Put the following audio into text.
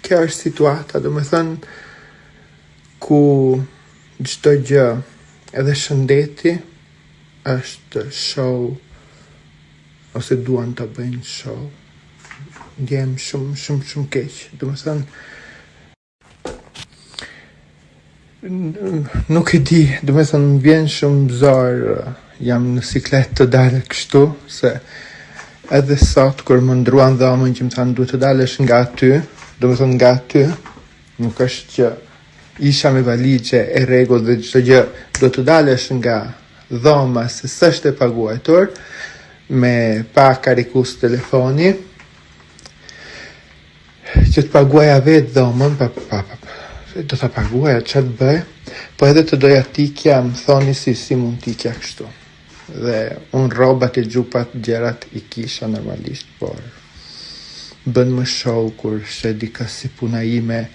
kjo është situata, do me thënë, ku çdo gjë, edhe shëndeti është show, ose duan të bëjnë show. Ndjem shumë keq. Do me thënë, nuk e di, do me thënë, më vjen shumë zor, jam në siklet të dalë kështu, se edhe sot, kur më ndruan dhomën që më thanë duhet të dalësh nga aty, do me thënë nga aty, nuk është që isha me valigje e rregull dhe çdo gjë, do të dalësh nga dhoma se s'është e paguajtur, me pa karikus telefoni, që të paguaja vetë dhomën, do të paguaja, që të bëj, po edhe të doja tikja, më thoni si mund tikja kështu. Dhe unë robat e gjupat gjerat i kisha normalisht, por bën më show kur sheh dikë si puna ime